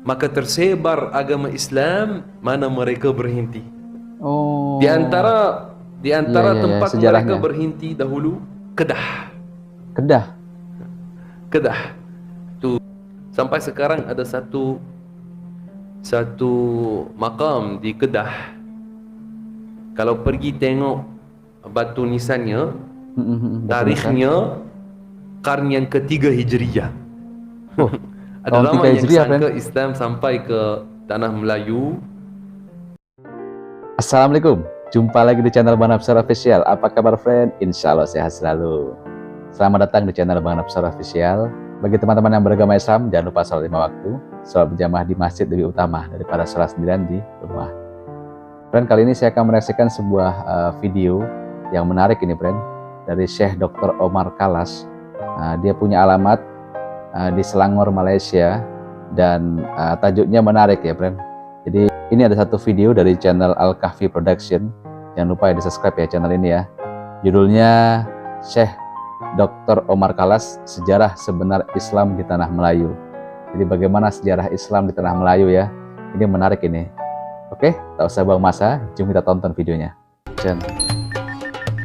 maka tersebar agama Islam, mana mereka berhenti. Oh. Di antara tempat sejarahnya. mereka berhenti dahulu Kedah. Kedah. Tu sampai sekarang ada satu makam di Kedah. Kalau pergi tengok batu nisannya, tarikhnya karn yang ketiga Hijriyah. Oh, ada tahun lama 3 yang Hijriah, sangka Islam sampai ke tanah Melayu. Assalamualaikum, jumpa lagi di channel Bang Nafsar Official. Apa kabar friend? Insya Allah sehat selalu. Selamat datang di channel Bang Nafsar Official. Bagi teman-teman yang beragama Islam, jangan lupa sholat 5 waktu, sholat berjamaah di masjid lebih utama daripada sholat sendirian di rumah. Friend, kali ini saya akan menyaksikan sebuah video yang menarik ini friend, dari Syekh Dr. Omar Kalas. Dia punya alamat di Selangor, Malaysia, dan tajuknya menarik ya friend. Jadi ini ada satu video dari channel Al-Kahfi Production. Jangan lupa ya di subscribe ya channel ini ya. Judulnya Syekh Dr. Omar Kalas, Sejarah Sebenar Islam di Tanah Melayu. Jadi bagaimana sejarah Islam di Tanah Melayu ya. Ini menarik ini. Oke, tak usah buang masa, jom kita tonton videonya.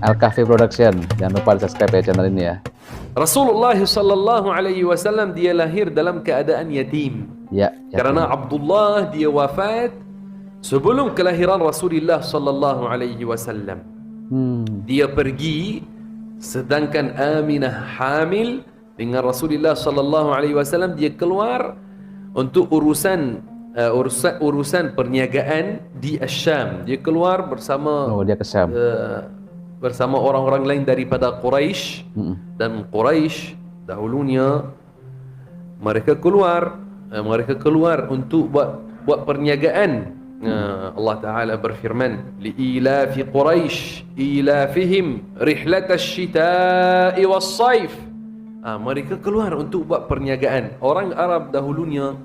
Al-Kahfi Production, jangan lupa di subscribe ya channel ini ya. Rasulullah sallallahu alaihi wasallam dia lahir dalam keadaan yatim. Ya, Karena Abdullah dia wafat sebelum kelahiran Rasulullah sallallahu alaihi wasallam. Dia pergi sedangkan Aminah hamil dengan Rasulullah sallallahu alaihi wasallam. Dia keluar untuk urusan perniagaan di Asyam. Dia keluar bersama dia ke Syam. Bersama orang-orang lain daripada Quraisy. Dan Quraisy dahulunya mereka keluar untuk buat perniagaan. Allah Ta'ala berfirman, li'ilafi Quraisy ilafihim rihlatash shita'i was-saif. Mereka keluar untuk buat perniagaan. Orang Arab dahulunya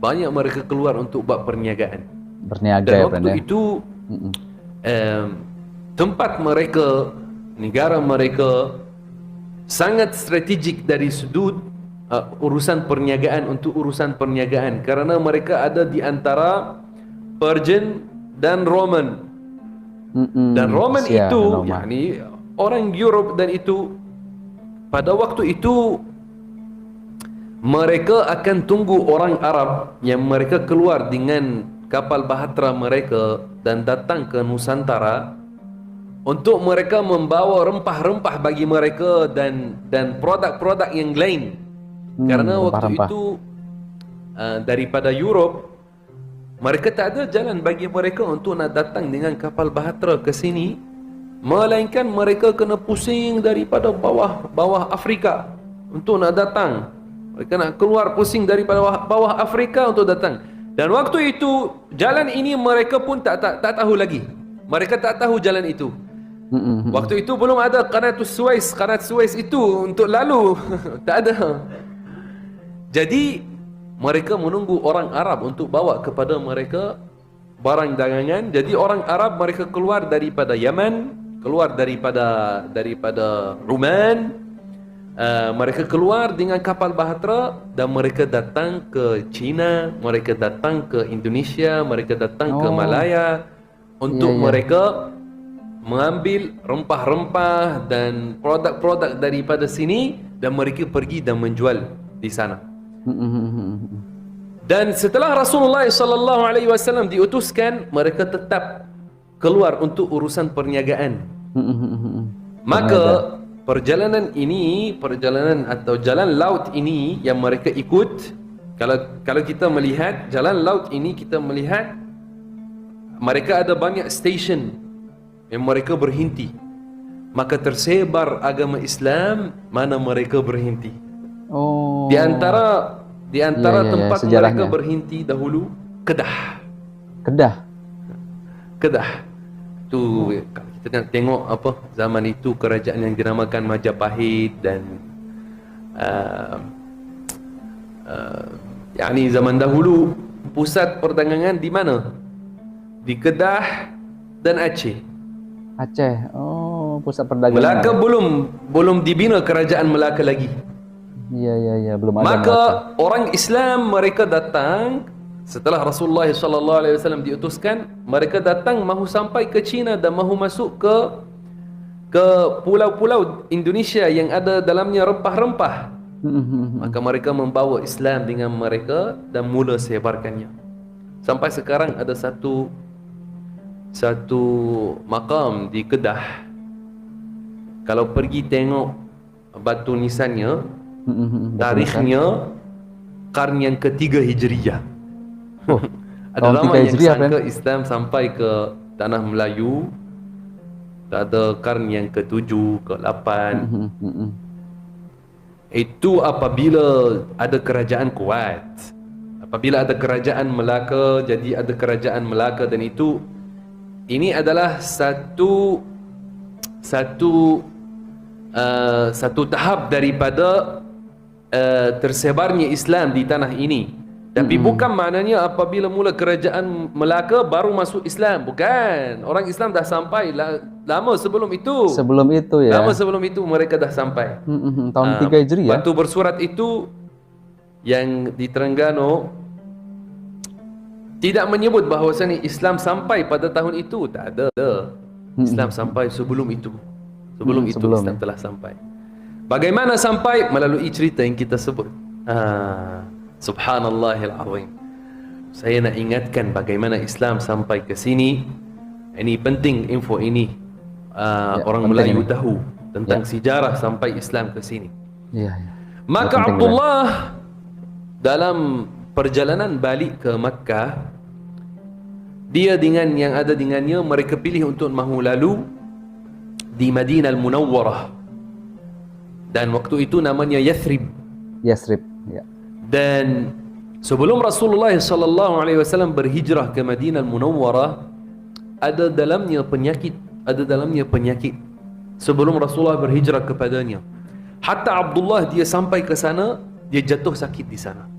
banyak mereka keluar untuk buat perniagaan. Berniaga dan ya, waktu itu tempat mereka, negara mereka sangat strategik dari sudut urusan perniagaan, karena mereka ada di antara Persian dan Roman. Dan Roman itu yakni orang Europe, dan itu pada waktu itu mereka akan tunggu orang Arab yang mereka keluar dengan kapal bahtera mereka dan datang ke Nusantara untuk mereka membawa rempah-rempah bagi mereka dan produk-produk yang lain. Karena waktu itu daripada Europe, mereka tak ada jalan bagi mereka untuk nak datang dengan kapal bahtera ke sini, melainkan mereka kena pusing daripada bawah Afrika untuk nak datang. Mereka nak keluar pusing daripada bawah Afrika untuk datang. Dan waktu itu jalan ini mereka pun tak tahu lagi. Mereka tak tahu jalan itu. Waktu itu belum ada Qanat Suez itu untuk lalu. Tak ada. Jadi mereka menunggu orang Arab untuk bawa kepada mereka barang dagangan. Jadi orang Arab mereka keluar daripada Yaman, keluar daripada Oman. Mereka keluar dengan kapal bahtera dan mereka datang ke China, mereka datang ke Indonesia, mereka datang ke Malaya untuk mereka mengambil rempah-rempah dan produk-produk daripada sini, dan mereka pergi dan menjual di sana. Dan setelah Rasulullah sallallahu alaihi wasallam diutuskan, mereka tetap keluar untuk urusan perniagaan. Maka perjalanan atau jalan laut ini yang mereka ikut, kalau kita melihat jalan laut ini, kita melihat mereka ada banyak stesen yang mereka berhenti. Maka tersebar agama Islam, mana mereka berhenti. Di antara tempat mereka berhenti dahulu Kedah. Tu kita tengok apa zaman itu kerajaan yang dinamakan Majapahit dan yakni zaman dahulu pusat perdagangan di mana? Di Kedah dan Aceh. Pusat perdagangan. Melaka belum dibina kerajaan Melaka lagi. Iya, belum ada. Maka orang Islam mereka datang Setelah Rasulullah SAW diutuskan, mereka datang mahu sampai ke China dan mahu masuk ke pulau-pulau Indonesia yang ada dalamnya rempah-rempah. Maka mereka membawa Islam dengan mereka dan mula sebarkannya. Sampai sekarang ada satu makam di Kedah. Kalau pergi tengok batu nisannya, tarikhnya karni yang ketiga Hijriyah. Ada lama yang sangka Islam sampai ke tanah Melayu. Ada karni yang ke-7, ke-8. Itu apabila ada kerajaan kuat. Apabila ada kerajaan Melaka, jadi ada kerajaan Melaka, dan ini adalah satu tahap daripada tersebarnya Islam di tanah ini. Tapi bukan maknanya apabila mula kerajaan Melaka baru masuk Islam. Bukan. Orang Islam dah sampai lama sebelum itu. Sebelum itu ya. Lama sebelum itu mereka dah sampai. Tahun 3 Hijriah. Batu bersurat itu yang di Terengganu tidak menyebut bahawasanya Islam sampai pada tahun itu. Tak ada. Islam sampai sebelum itu. Sebelum Islam telah sampai. Bagaimana sampai? Melalui cerita yang kita sebut. Subhanallahil azim. Saya nak ingatkan bagaimana Islam sampai ke sini. Ini penting info ini. Orang Melayu tahu tentang sejarah sampai Islam ke sini. Maka Abdullah dalam perjalanan balik ke Makkah, dia dengan yang ada dengannya, mereka pilih untuk mahu lalu di Madinah Al-Munawwarah. Dan waktu itu namanya Yathrib. Ya. Dan sebelum Rasulullah SAW berhijrah ke Madinah Al-Munawwarah, ada dalamnya penyakit. Sebelum Rasulullah berhijrah kepadanya. Hatta Abdullah dia sampai ke sana, dia jatuh sakit di sana.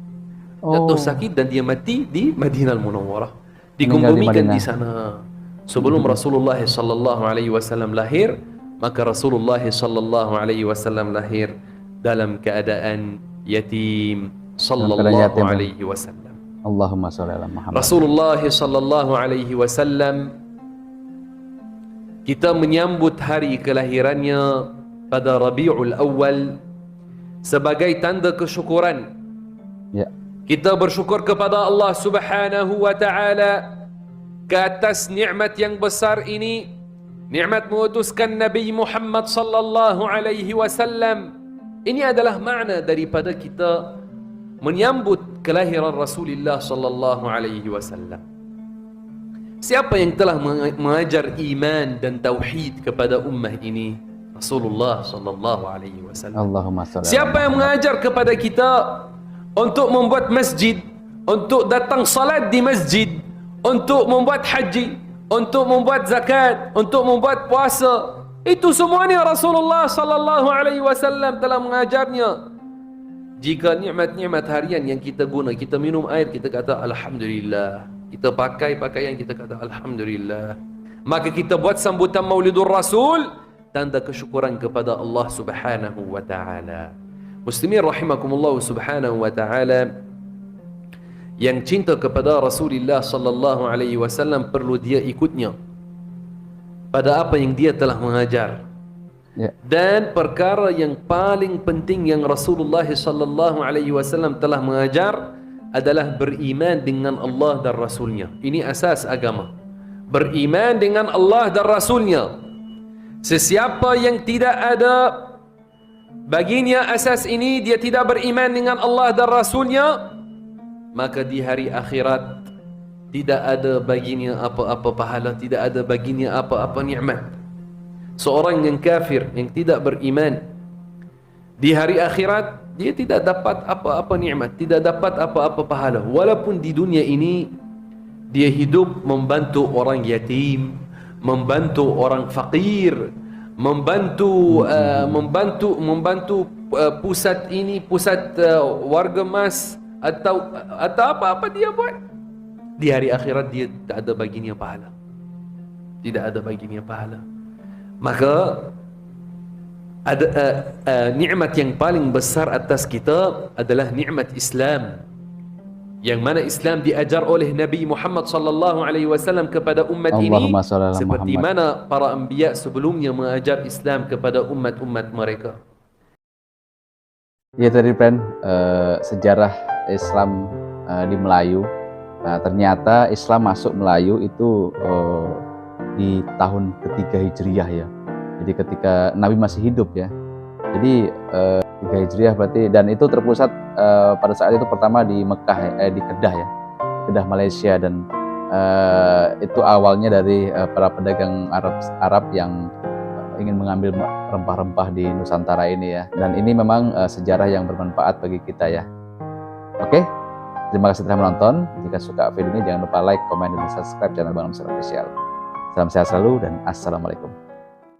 Jatuh sakit dan dia mati di Madinah Al-Munawwarah. Dikubumikan di sana. Sebelum Rasulullah SAW lahir, maka Rasulullah SAW lahir dalam keadaan yatim. Sallallahu alaihi wasallam. Allahumma sholli ala Muhammad. Rasulullah sallallahu alaihi wasallam, kita menyambut hari kelahirannya pada Rabiul Awal sebagai tanda kesyukuran. Kita bersyukur kepada Allah Subhanahu wa taala ke atas nikmat yang besar ini, nikmat mengutuskan Nabi Muhammad sallallahu alaihi wasallam. Ini adalah makna daripada kita menyambut kelahiran Rasulullah sallallahu alaihi wasallam. Siapa yang telah mengajar iman dan tauhid kepada ummah ini? Rasulullah sallallahu alaihi wasallam. Allahumma shalli. Siapa yang mengajar kepada kita untuk membuat masjid, untuk datang salat di masjid, untuk membuat haji, untuk membuat zakat, untuk membuat puasa? Itu semuanya Rasulullah sallallahu alaihi wasallam telah mengajarnya. Jika nikmat-nikmat harian yang kita guna, kita minum air, kita kata Alhamdulillah. Kita pakai pakaian, kita kata Alhamdulillah. Maka kita buat sambutan Maulidur Rasul, tanda kesyukuran kepada Allah Subhanahu wa ta'ala. Muslimin rahimakumullah subhanahu wa ta'ala, yang cinta kepada Rasulullah sallallahu alaihi wasallam perlu dia ikutnya pada apa yang dia telah mengajar. Dan perkara yang paling penting yang Rasulullah sallallahu alaihi wasallam telah mengajar adalah beriman dengan Allah dan Rasulnya. Ini asas agama. Beriman dengan Allah dan Rasulnya. Sesiapa yang tidak ada baginya asas ini, dia tidak beriman dengan Allah dan Rasulnya, maka di hari akhirat tidak ada baginya apa-apa pahala, tidak ada baginya apa-apa nikmat. Seorang yang kafir, yang tidak beriman, di hari akhirat dia tidak dapat apa-apa nikmat, tidak dapat apa-apa pahala. Walaupun di dunia ini dia hidup membantu orang yatim, membantu orang fakir, membantu pusat ini, pusat warga mas, atau apa-apa dia buat. Di hari akhirat dia tak ada baginya pahala, tidak ada baginya pahala. Maka ada nikmat yang paling besar atas kita adalah nikmat Islam. yang mana Islam diajar oleh Nabi Muhammad sallallahu alaihi wasallam kepada umat ini Allahumma sholli ala seperti Muhammad. mana para anbiya sebelumnya mengajar Islam kepada umat-umat mereka. Ya tadi friend, sejarah Islam di Melayu. Nah, ternyata Islam masuk Melayu itu di tahun ketiga Hijriah ya. Jadi ketika Nabi masih hidup ya. Jadi 3 Hijriah berarti, dan itu terpusat pada saat itu pertama di Mekah, di Kedah ya, Kedah Malaysia, dan itu awalnya dari para pedagang Arab yang ingin mengambil rempah-rempah di Nusantara ini ya, dan ini memang sejarah yang bermanfaat bagi kita ya. Oke, terima kasih telah menonton. Jika suka video ini jangan lupa like, komen, dan subscribe channel Bang Nam Official. Salam sehat selalu dan assalamualaikum.